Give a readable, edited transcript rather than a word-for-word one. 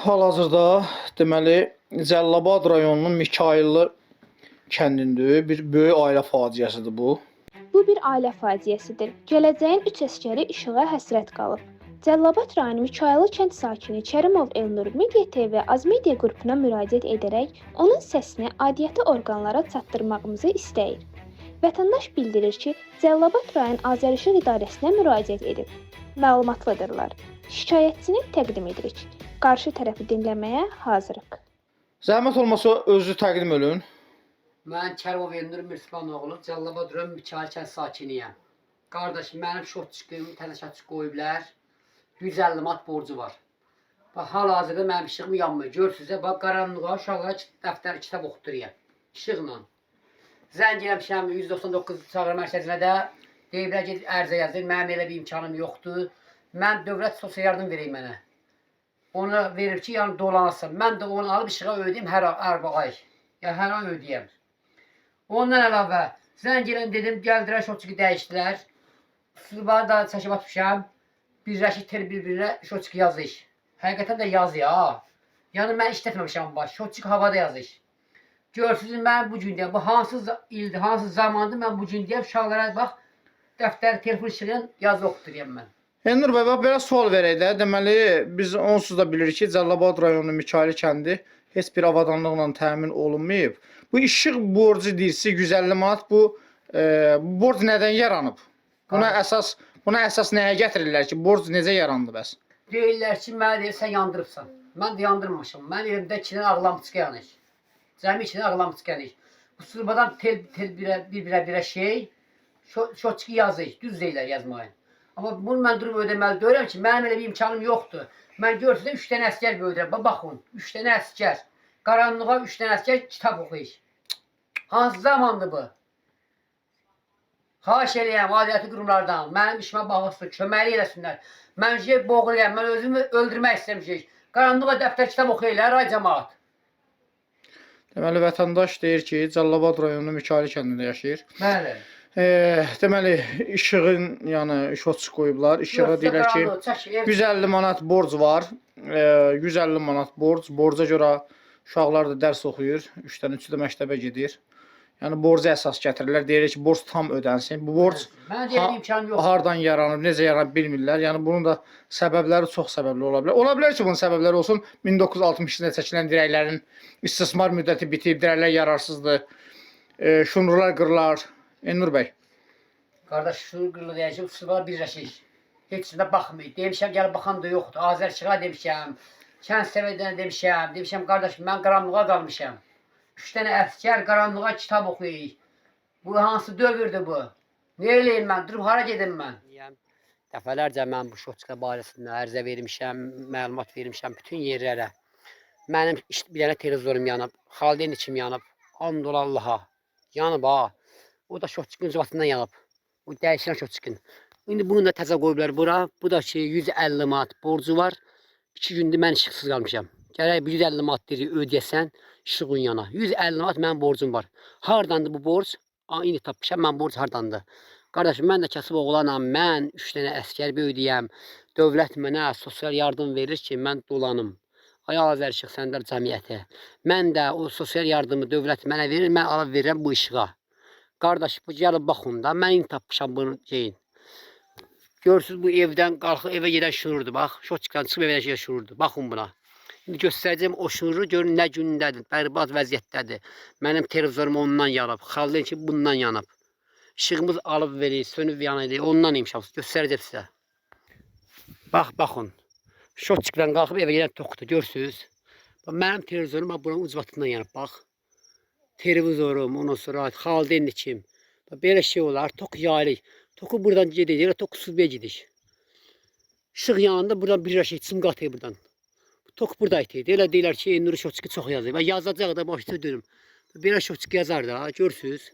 Hal-hazırda deməli Cəlilabad rayonunun Mikayıllı kəndində bir böyük ailə faciəsidir bu. Bu bir ailə faciəsidir. Gələcəyin üç əsgəri işığa həsrət qalıb. Cəlilabad rayonu Mikayıllı kənd sakini Kərimov Elnur Media TV Azmedia qrupuna müraciət edərək onun səsini aidiyyəti orqanlara çatdırmağımızı istəyir. Vətəndaş bildirir ki, Cəlilabad rayon Azərişıq İdarəsinə müraciət edib. Məlumatlıdırlar. Şikayətçini təqdim edirik. Qarşı tərəfi dinləməyə hazırıq. Zəhmət olmasa özünüzü təqdim edin. Mən Kərimov Elnur Mirsmanoğlu, Cəlilabad rayon Mikayıllı kənd sakiniyəm. Qardaşım, mənim şotçuqum tələşatçı qoyublar. 150 manat borcu var. Bax, hal-hazırda mənim işığım yanmır. Görürsünüz, bax, qaranlığa uşaqlara dəftər, kitab oxutururam. İşıqla. Zəng eləmişəm 199 çağrı mərkəzinə də. Deyiblər ki, ərizə yazır. Mənim elə bir imkanım yoxdur. Mən dövlət sosial yardım vereyim mənə. Onu verir ki, yəni dolanasın. Mən də onu alıb işığa ödəyim hər ay. Yəni hər ay ödəyəm. Ondan əlavə zəng eləm dedim, gəldilər şotçuqu dəyişdilər. Sırbağı da çəkib atmışam. Birləşik tel bir-birinə şotçuq yazış. Həqiqətən də yazı ha. Yəni mən işlətməmişəm baş. Şotçuq havada yazış. Görürsünüz, mən bu gün deyəm, bu hansı ildir, hansı zamandır mən bu gün deyəm, uşaqlara bax, dəftər, telefon işləyən yazı oxutururam mən. Elnur bəy, bax, belə sual verək də. Deməli, biz onsuz da bilirik ki, Cəlilabad rayonu Mikayıllı kəndi heç bir avadanlıqla təmin olunmayıb. Bu işıq borcu deyirsə 150 manat, bu borc nədən yaranıb? Buna əsas nəyə gətirirlər ki, borc necə yarandı bəs? Deyirlər ki, mənə deyir, sən yandırıbsan. Mən də yandırmamışam. Mən elimdə 2 dənə ağlamçıq yanır. Cəmi 2 dənə ağlamçıq yanır. Bu sırbadan tel bir-birə şey, şotçuqu yazır, düz deyirlər yazmayın. Amma bunu mən durub ödəməli deyirəm ki, mənim elə bir imkanım yoxdur. Mən görürsünüz, 3 dənə əsgər böyüdürəm. Baxın, 3 dənə əsgər. Qaranlığa 3 dənə əsgər kitab oxuyur. Hansı zamandır bu? Xahiş eləyəm aidiyyəti qurumlardan, mənim işimə baxılsın, köməli eləsinlər. Mən boğuluyam, mən özümü öldürmək istəmişik. Qaranlığa dəftər kitab oxuyurlar, ay cəmaat. Deməli, vətəndaş deyir ki, Cəlilabad rayonu Mikayıllı kəndində yaşayır. Bəli. Deməli, işığın, yəni şotçuq qoyublar. İşığa deyirlər ki, 150 manat borc var. 150 manat borc. Borca görə uşaqlar da dərs oxuyur. 3-dən 3-ü də məktəbə gedir. Yəni borca əsas gətirirlər. Deyirlər ki, borc tam ödənsin. Bu borc hardan yaranıb, necə yaranıb bilmirlər. Yəni bunun da səbəbləri çox səbəbli ola bilər. Ola bilər ki, bunun səbəbləri olsun 1960-da çəkilən dirəklərin istismar müddəti bitib, dirəklər yararsızdır. Şunurlar qırılar. Elnur bəy. Qardaş, şunur qırılı deyəcək, sırbalar birləşik. Heç də baxmıyor. Demişəm, gəl baxan da yoxdur. Azərişığa demişəm. Kənd səviyyədən demişəm. Demişəm, qardaş, mən qaranlığa qalmışam. 3 dənə əsgər qaranlığa kitab oxuyur. Bu hansı dövrdür bu? Ne eləyim mən? Durub hara gedim mən? Dəfələrcə mən bu şotçuqa barəsində ərizə vermişəm, məlumat vermişəm bütün yerlərə. Mənim bir dənə televizorum yanıb, xaldeyn içim yanıb. And ola Allaha. Yanıb ha. O da şotçuqun zıvatından yanıb. Bu dəyişilən şotçuqun. İndi bunu da təzə qoyublar bura. Bu da ki 150 manat borcu var. 2 gündür mən işıqsız qalmışam. Gərək 150 manat deyir ödəyəsən işığın yana. 150 manat mənim borcum var. Hardandır bu borc? İndi tapmışam, mən borc hardandır? Qardaşım, mən də kasıb oğlanam. Mən 3 dənə əsgər böyüdüyəm. Dövlət mənə sosial yardım verir ki, mən dolanım. Ay Azərişıq Səndər Cəmiyyəti. Mən də o sosial yardımı dövlət mənə verir, mən alıb verirəm bu işığa. Qardaş, bu gəlib baxın da, mən indi tapmışam bunu deyin. Görürsünüz, bu evdən qalxıb evə gedən şunurdur, bax. Şotçuqdan çıxıb evə gedən şunurdur. Baxın buna. İndi göstərəcəm o şunuru, görün nə gündədir, bərbad vəziyyətdədir. Mənim televizorum ondan yanıb, xaldeyn ki bundan yanıb. İşığımız alıb verir, sönüb yanır, ondan imişəm, göstərəcəm sizə. Bax, baxın. Şotçuqdan qalxıb evə gedən toxudur, görürsünüz. Mənim televizorum buranın ucbatından yanıb, bax. Televizorum, ondan sonra xaldeyn içim. Belə şey olar, tok yayılır. Toku buradan gedir, tokusuz bir gidiş. Işıq yanında buradan birləşik, çim qatıyır buradan. Tok buradaydı. Elə deyirlər ki, Elnur şotçuqu çox yazır. Və yazacaq da başda dönüm. Belə şotçuq yazar da, görürsünüz.